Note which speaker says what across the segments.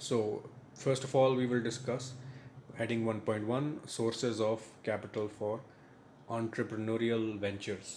Speaker 1: So, first of all, we will discuss heading 1.1 sources of capital for entrepreneurial ventures.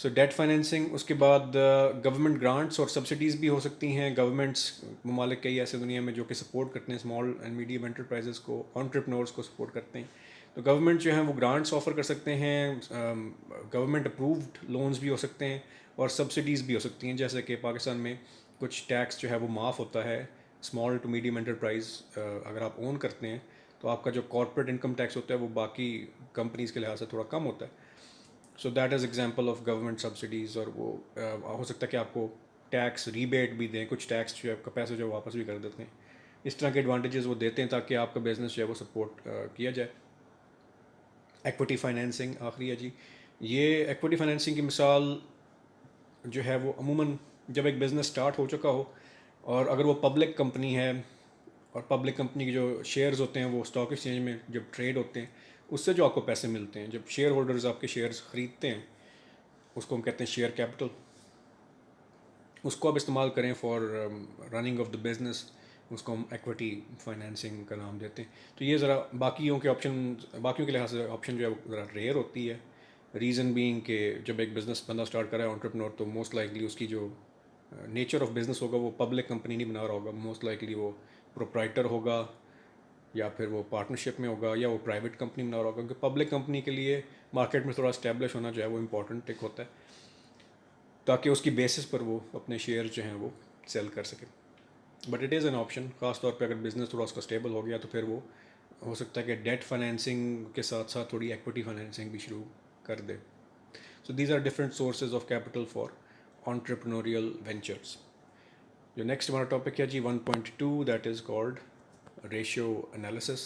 Speaker 1: So debt financing, اس کے بعد government grants اور subsidies بھی ہو سکتی ہیں. گورنمنٹس ممالک کئی ایسے دنیا میں جو کہ سپورٹ کرتے ہیں اسمال اینڈ میڈیم انٹرپرائزز کو، انٹرپرنورس کو سپورٹ کرتے ہیں. تو گورنمنٹ جو ہیں وہ گرانٹس آفر کر سکتے ہیں، گورنمنٹ اپرووڈ لونز بھی ہو سکتے ہیں اور سبسڈیز بھی ہو سکتی ہیں. جیسے کہ پاکستان میں کچھ ٹیکس جو ہے وہ معاف ہوتا ہے اسمال ٹو میڈیم انٹرپرائز. اگر آپ اون کرتے ہیں تو آپ کا جو کارپوریٹ انکم ٹیکس ہوتا ہے وہ باقی کمپنیز کے لحاظ سے تھوڑا کم ہوتا ہے. So that is example of government subsidies. اور وہ ہو سکتا ہے کہ آپ کو ٹیکس ریبیٹ بھی دیں، کچھ ٹیکس جو ہے آپ کا پیسے جو واپس بھی کر دیتے ہیں. اس طرح کے ایڈوانٹیجز وہ دیتے ہیں تاکہ آپ کا بزنس جو ہے وہ سپورٹ کیا جائے. ایکوٹی فائنینسنگ آخری ہے جی. یہ ایکوٹی فائنینسنگ کی مثال جو ہے وہ عموماً جب ایک بزنس اسٹارٹ ہو چکا ہو اور اگر وہ پبلک کمپنی ہے اور پبلک کمپنی کے جو شیئرز ہوتے ہیں وہ اسٹاک ایکسچینج میں جب ٹریڈ ہوتے ہیں اس سے جو آپ کو پیسے ملتے ہیں، جب شیئر ہولڈرز آپ کے شیئرز خریدتے ہیں اس کو ہم کہتے ہیں شیئر کیپٹل. اس کو آپ استعمال کریں for running of the business, اس کو ہم ایکوٹی فائنینسنگ کا نام دیتے ہیں. تو یہ ذرا باقیوں کے لحاظ سے آپشن جو ہے وہ ذرا ریئر ہوتی ہے. ریزن بینگ کہ جب ایک بزنس بندہ اسٹارٹ کرا ہے انٹرپرنور، تو موسٹ لائکلی اس کی جو نیچر آف بزنس ہوگا وہ پبلک کمپنی نہیں بنا رہا ہوگا. موسٹ لائکلی وہ پروپرائٹر ہوگا یا پھر وہ پارٹنرشپ میں ہوگا یا وہ پرائیویٹ کمپنی بنا رہا ہوگا. کیونکہ پبلک کمپنی کے لیے مارکیٹ میں تھوڑا اسٹیبلش ہونا جو ہے وہ امپورٹنٹ ایک ہوتا ہے تاکہ اس کی بیسس پر وہ اپنے شیئر جو ہیں وہ سیل کر سکے. But it is an option, خاص طور پہ اگر بزنس تھوڑا اس کا اسٹیبل ہو گیا تو پھر وہ ہو سکتا ہے کہ ڈیٹ فائنینسنگ کے ساتھ ساتھ تھوڑی ایکوٹی فائنینسنگ بھی شروع کر دے. So these are different sources of capital for entrepreneurial ventures. جو نیکسٹ ہمارا ٹاپک ہے جی 1.2، that is called ratio analysis.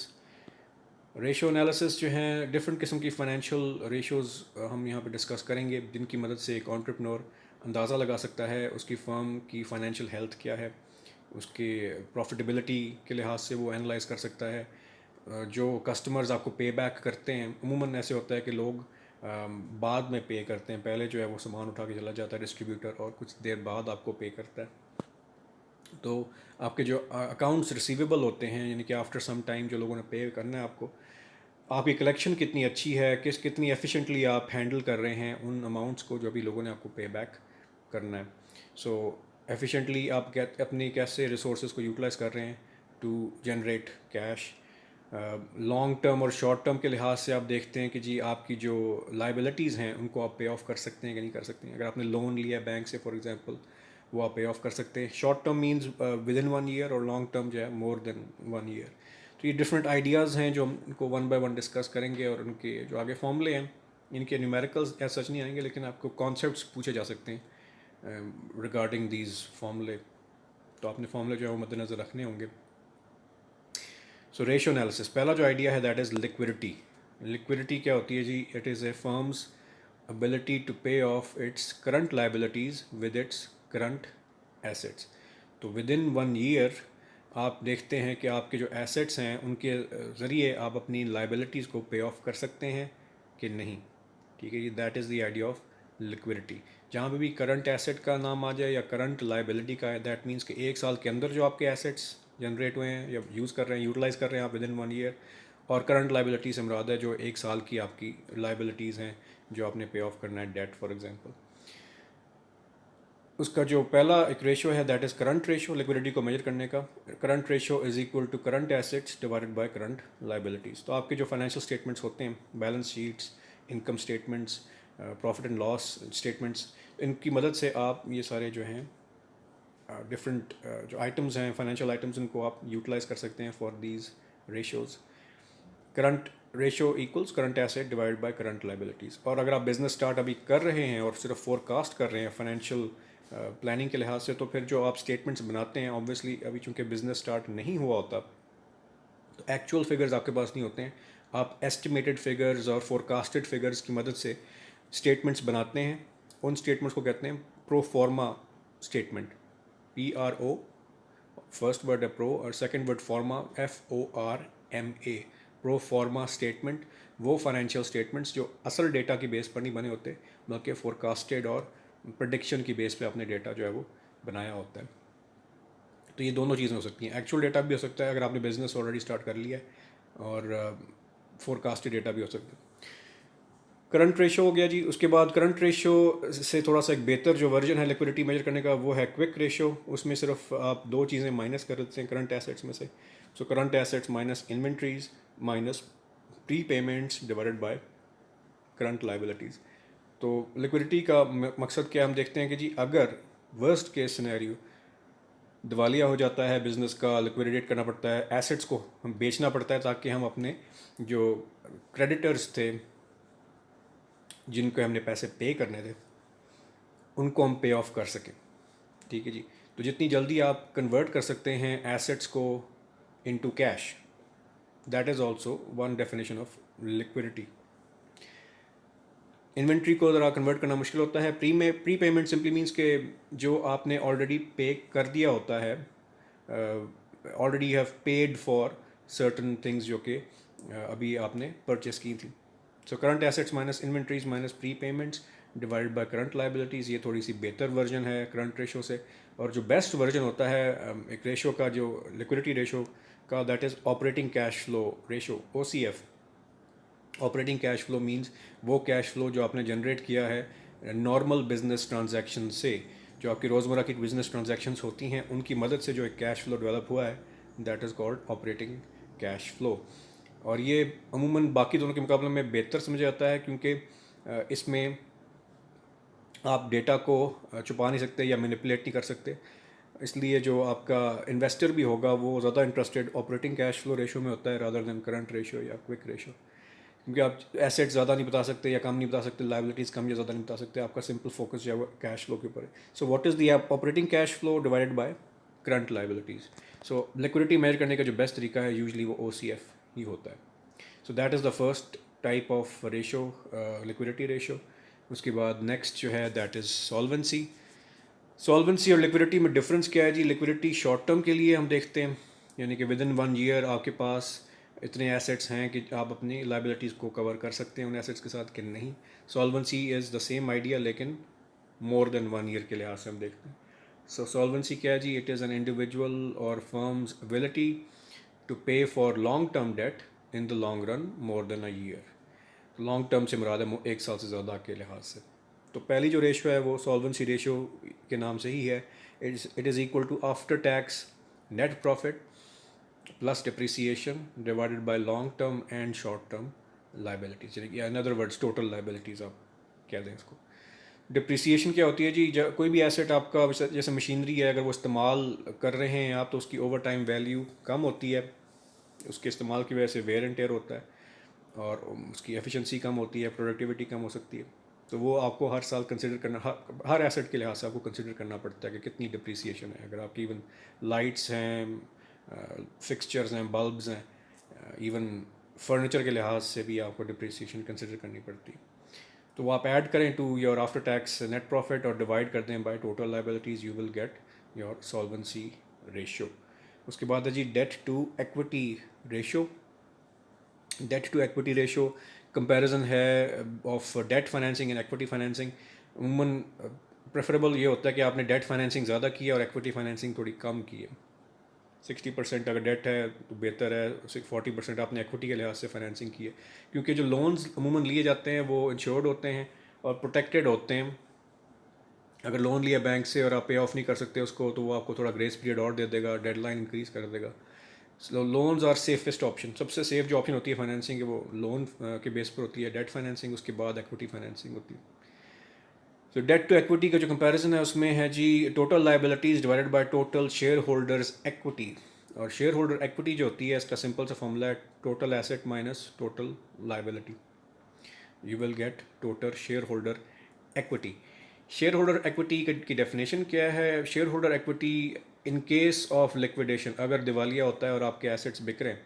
Speaker 1: Ratio analysis جو ہیں ڈفرینٹ قسم کی فائنینشیل ریشیوز ہم یہاں پہ ڈسکس کریں گے جن کی مدد سے ایک انٹرپرنور اندازہ لگا سکتا ہے اس کی فرم کی فائنینشیل ہیلتھ کیا ہے، اس کے پروفیٹیبلٹی کے لحاظ سے وہ انالائز کر سکتا ہے. جو کسٹمرز آپ کو پے بیک کرتے ہیں، عموماً ایسے ہوتا ہے کہ لوگ بعد میں پے کرتے ہیں. پہلے جو ہے وہ سامان اٹھا کے چلا جاتا ہے ڈسٹریبیوٹر اور کچھ دیر بعد آپ کو پے کرتا ہے. تو آپ کے جو اکاؤنٹس ریسیویبل ہوتے ہیں، یعنی کہ آفٹر سم ٹائم جو لوگوں نے پے کرنا ہے آپ کی کلیکشن کتنی اچھی ہے، کتنی ایفیشینٹلی آپ ہینڈل کر رہے ہیں ان اماؤنٹس کو جو ابھی لوگوں نے آپ کو پے بیک کرنا ہے. سو ایفیشینٹلی آپ اپنی کیسے ریسورسز کو یوٹیلائز کر رہے ہیں to generate cash. Long term اور شارٹ ٹرم کے لحاظ سے آپ دیکھتے ہیں کہ جی آپ کی جو لائبلٹیز ہیں ان کو آپ پے آف کر سکتے ہیں کہ نہیں کر سکتے ہیں. اگر آپ نے لون لیا ہے بینک سے فار ایگزامپل، وہ آپ پے آف کر سکتے ہیں. Short term means within 1 year اور لانگ ٹرم جو ہے مور دین 1 ایئر. تو یہ ڈفرینٹ آئیڈیاز ہیں جو ہم ان کو 1 بائی 1 ڈسکس کریں گے. اور ان کے جو آگے فارمولے ہیں ان کے نیومیریکلز ایز سچ نہیں آئیں گے، لیکن آپ کو کانسیپٹس پوچھے جا سکتے ہیں ریگارڈنگ دیز فارمولے. تو آپ نے فارمولے جو ہے وہ مد نظر رکھنے ہوں گے. سو ریشیو انالیسس، پہلا جو آئیڈیا ہے دیٹ از لیکوڈیٹی. لیکوڈیٹی کیا ہوتی ہے جی؟ It is a firm's ability to pay off its current liabilities with its current assets. تو ود ان 1 ایئر آپ دیکھتے ہیں کہ آپ کے جو ایسیٹس ہیں ان کے ذریعے آپ اپنی لائبلٹیز کو پے آف کر سکتے ہیں کہ نہیں. ٹھیک ہے جی، that is the idea of liquidity. جہاں پہ بھی کرنٹ ایسیٹ کا نام آ جائے یا کرنٹ لائبلٹی کا ہے، دیٹ مینس کہ 1 سال کے اندر جو آپ کے ایسیٹس جنریٹ ہوئے ہیں یا یوز کر رہے ہیں، یوٹیلائز کر رہے ہیں آپ ود ان 1 ایئر. اور کرنٹ لائبلٹی سے مراد ہے جو 1 سال کی آپ کی لائبلٹیز ہیں جو آپ نے پے آف کرنا ہے، ڈیٹ فار ایگزامپل. اس کا جو پہلا ایک ریشو ہے that is current ratio, liquidity کو میجر کرنے کا. Current ratio is equal to current assets divided by current liabilities. تو آپ کے جو فائنینشیل اسٹیٹمنٹس ہوتے ہیں، balance sheets, income statements, profit and loss statements, ان کی مدد سے آپ یہ سارے جو ہیں ڈفرینٹ جو آئٹمز ہیں فائنینشیل آئٹمز ان کو آپ یوٹیلائز کر سکتے ہیں for these ratios. Current ratio equals current asset divide by current liabilities. اور اگر آپ بزنس اسٹارٹ ابھی کر رہے ہیں اور صرف فور کاسٹ کر رہے ہیں فائنینشیل پلاننگ کے لحاظ سے، تو پھر جو آپ اسٹیٹمنٹس بناتے ہیں اوبویسلی ابھی چونکہ بزنس اسٹارٹ نہیں ہوا ہوتا تو ایکچوئل فگرز آپ کے پاس نہیں ہوتے ہیں. آپ ایسٹیمیٹڈ فگرز اور فور کاسٹڈ فگرز کی مدد سے اسٹیٹمنٹس بناتے ہیں. ان اسٹیٹمنٹس کو کہتے ہیں pro forma statement. PRO، first word ہے پرو اور second word forma FORMA. Pro forma statement وہ فائنینشیل اسٹیٹمنٹس جو اصل ڈیٹا کی بیس پر نہیں بنے ہوتے بلکہ فور کاسٹڈ اور پریڈکشن کی بیس پہ اپنے ڈیٹا جو ہے وہ بنایا ہوتا ہے. تو یہ دونوں چیزیں ہو سکتی ہیں. ایکچوئل ڈیٹا بھی ہو سکتا ہے اگر آپ نے بزنس آلریڈی اسٹارٹ کر لیا ہے، اور فور کاسٹڈ ڈیٹا بھی ہو سکتا ہے. کرنٹ ریشو ہو گیا جی. اس کے بعد کرنٹ ریشو سے تھوڑا سا ایک بہتر جو ورژن ہے لیکوڈیٹی میجر کرنے کا وہ ہے کوئک ریشو. اس میں صرف آپ دو چیزیں مائنس کر دیتے ہیں کرنٹ ایسیٹس میں سے. So current assets minus inventories minus prepayments divided by current liabilities. تو لیکوڈیٹی کا مقصد کیا ہم دیکھتے ہیں کہ جی اگر ورسٹ کیس سینیریو دیوالیہ ہو جاتا ہے بزنس کا, لیکویڈیٹ کرنا پڑتا ہے, ایسیٹس کو ہم بیچنا پڑتا ہے تاکہ ہم اپنے جو کریڈیٹرز تھے جن کو ہم نے پیسے پے کرنے تھے ان کو ہم پے آف کر سکیں. ٹھیک ہے جی. تو جتنی جلدی آپ کنورٹ کر سکتے ہیں ایسیٹس کو into cash, that is also one definition of liquidity. Inventory کو ذرا کنورٹ کرنا مشکل ہوتا ہے. پری پیمنٹ سمپلی مینس کہ جو آپ نے آلریڈی پے کر دیا ہوتا ہے, already have paid for certain things جو کہ ابھی آپ نے پرچیز کی تھیں. So current assets minus inventories minus prepayments divide by current liabilities. یہ تھوڑی سی بہتر ورژن ہے کرنٹ ریشو سے. اور جو بیسٹ ورژن ہوتا ہے ایک ریشو کا, جو لیکوڈیٹی ریشو کا, that is operating cash flow ratio, O C F. Operating cash flow means وہ کیش فلو جو آپ نے جنریٹ کیا ہے نارمل بزنس ٹرانزیکشن سے, جو آپ کی روزمرہ کی بزنس ٹرانزیکشنس ہوتی ہیں ان کی مدد سے جو ایک کیش فلو ڈیولپ ہوا ہے, that is called operating cash flu. اور یہ عموماً باقی دونوں کے مقابلے میں بہتر سمجھا جاتا ہے کیونکہ اس میں آپ ڈیٹا کو چھپا نہیں سکتے یا مینیپولیٹ نہیں کر سکتے. اس لیے جو آپ کا انویسٹر بھی ہوگا وہ زیادہ interested operating cash flow ratio میں ہوتا ہے رادر دین کرنٹ ریشو یا کوئک ریشو, کیونکہ آپ ایسیٹ زیادہ نہیں بتا سکتے یا کم نہیں بتا سکتے, لائبلٹیز کم یا زیادہ نہیں بتا سکتے. آپ کا سمپل فوکس جو ہے وہ کیش فلو کے اوپر ہے. So what is the operating cash flow divided by current liabilities. So liquidity measure کرنے کا جو بیسٹ طریقہ ہے یوزلی وہ او سی ایف ہی ہوتا ہے. So that is the first type of ratio, liquidity ratio. اس کے بعد نیکسٹ جو ہے دیٹ از سالوینسی. سالوینسی اور لیکوڈیٹی میں ڈفرینس کیا ہے جی؟ لیکوڈیٹی شارٹ ٹرم کے لیے ہم دیکھتے ہیں, یعنی کہ ود ان 1 ایئر آپ کے پاس اتنے ایسیٹس ہیں کہ آپ اپنی لائبلٹیز کو کور کر سکتے ہیں ان ایسیٹس کے ساتھ کہ نہیں. Solvency is the same idea لیکن مور دین 1 ایئر کے لحاظ سے ہم دیکھتے ہیں. سو سالوینسی کیا ہے جی؟ اٹ از این انڈیویجول اور firm's ability to pay for long term debt in the long run more than a year. Long term سے مراد ہے 1 سال سے زیادہ کے لحاظ سے. تو پہلی جو ریشو ہے وہ سالوینسی ریشو کے نام سے ہی ہے. It is equal to after tax net profit plus depreciation divided by long term and short term liabilities, یعنی کہ in other words total liabilities آپ کہہ دیں اس کو. ڈپریسیشن کیا ہوتی ہے جی؟ کوئی بھی ایسیٹ آپ کا جیسے مشینری ہے, اگر وہ استعمال کر رہے ہیں آپ تو اس کی اوور ٹائم ویلیو کم ہوتی ہے, اس کے استعمال کی وجہ سے ویئر اینڈ ٹیئر ہوتا ہے اور اس کی ایفیشنسی کم ہوتی ہے, پروڈکٹیوٹی کم ہو سکتی ہے. تو وہ آپ کو ہر سال کنسیڈر کرنا, ہر ایسیٹ کے لحاظ سے آپ کو کنسیڈر کرنا پڑتا ہے کہ کتنی ڈپریسیشن ہے. اگر آپ کی ایون لائٹس ہیں, فکسچرز ہیں, بلبز ہیں, ایون فرنیچر کے لحاظ سے بھی آپ کو ڈپریسیشن کنسیڈر کرنی پڑتی ہے. تو وہ آپ ایڈ کریں to your after tax net profit اور ڈیوائڈ کر دیں by total liabilities, you will get your solvency ratio. اس کے بعد ہے جی debt to equity ratio. Debt to equity ratio comparison ہے of debt financing and equity financing. عموماً پریفریبل یہ ہوتا ہے کہ آپ نے ڈیٹ فائنینسنگ زیادہ کی ہے اور ایکوٹی فائنینسنگ تھوڑی کم کی ہے. 60% اگر ڈیٹ ہے تو بہتر ہے, 40% آپ نے ایکوٹی کے لحاظ سے فائنینسنگ کی ہے, کیونکہ جو لونز عموماً لیے جاتے ہیں وہ انشورڈ ہوتے ہیں اور پروٹیکٹیڈ ہوتے ہیں. اگر لون لیا بینک سے اور آپ پے آف نہیں کر سکتے اس کو تو وہ آپ کو تھوڑا گریس پیریڈ اور دے دے گا, ڈیڈ لائن انکریز کر دے گا. Loans are safest option. سب سے سیف جو آپشن ہوتی ہے فائنینسنگ وہ لون کے بیس پر ہوتی ہے, ڈیٹ فائنینسنگ, اس کے بعد ایکوٹی فائنینسنگ ہوتی ہے. تو ڈیٹ ٹو ایکوٹی کا جو کمپیریزن ہے اس میں ہے جی total liabilities divided by total shareholders equity. اور شیئر ہولڈر ایکوٹی جو ہوتی ہے اس کا سمپل سا فارمولا ہے total asset minus total liability, you will get total shareholder equity. Shareholder equity کی ڈیفینیشن کیا ہے؟ Shareholder equity in case of liquidation, اگر دیوالیہ ہوتا ہے اور آپ کے ایسیٹس بک رہے ہیں,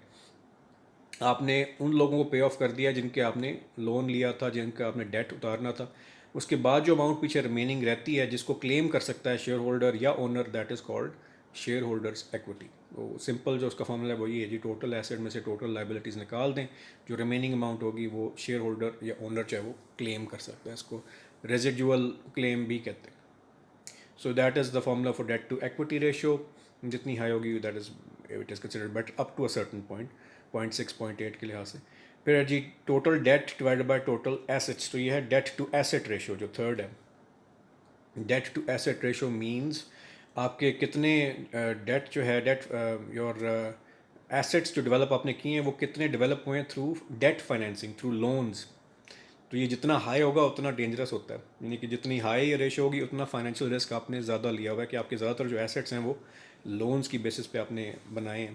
Speaker 1: آپ نے ان لوگوں کو پے آف کر دیا جن کے آپ نے لون لیا تھا, جن کا آپ نے ڈیٹ اتارنا تھا, اس کے بعد جو اماؤنٹ پیچھے ریمیننگ رہتی ہے جس کو کلیم کر سکتا ہے شیئر ہولڈر یا owner, that is called share holders equity. وہ سمپل جو اس کا فارمولا ہے وہ یہ ہے جی ٹوٹل ایسیٹ میں سے ٹوٹل لائبلٹیز نکال دیں, جو ریمیننگ اماؤنٹ ہوگی وہ شیئر ہولڈر یا اونر چاہے وہ کلیم کر سکتا ہے. اس کو ریزیڈیول کلیم بھی کہتے ہیں. So that is the formula for debt to equity ratio. جتنی ہائی ہوگی that is it is considered better up to a certain point, 0.6 0.8 کے لحاظ سے. پھر ہے جی total debt divide by total assets. تو یہ ہے ڈیٹ ٹو ایسٹ ریشو جو تھرڈ ہے. Debt to asset ratio means آپ کے کتنے ڈیٹ جو ہے ڈیٹ یور ایسٹس جو ڈیولپ آپ نے کیے ہیں وہ کتنے ڈیولپ ہوئے ہیں through debt financing through loans. تو یہ جتنا ہائی ہوگا اتنا ڈینجرس ہوتا ہے, یعنی کہ جتنی ہائی ریشو ہوگی اتنا فائنینشیل رسک آپ نے زیادہ لیا ہوا ہے کہ آپ کے زیادہ تر جو ایسٹس ہیں وہ لونز کی بیسس پہ آپ نے بنائے ہیں.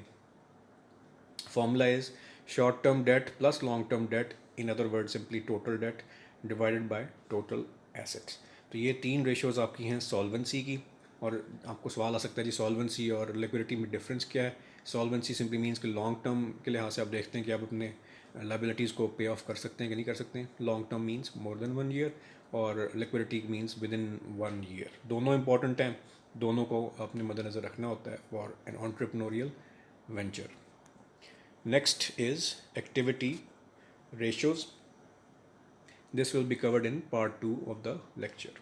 Speaker 1: Formula is short term debt plus long term debt, in other word simply total debt divided by total assets. تو یہ تین ریشوز آپ کی ہیں سالونسی کی. اور آپ کو سوال آ سکتا ہے جی سالونسی اور لیکوڈیٹی میں ڈفرینس کیا ہے. سالونسی سمپلی مینس کہ لانگ ٹرم کے لحاظ سے آپ دیکھتے ہیں کہ آپ اپنے لائبلٹیز کو پے آف کر سکتے ہیں کہ نہیں کر سکتے ہیں. Long term means more than 1 year, اور liquidity means within 1 year. دونوں امپورٹنٹ ہیں, دونوں کو آپ نے مد نظر رکھنا ہوتا ہے for an entrepreneurial venture. Next is activity ratios. This will be covered in part 2 of the lecture.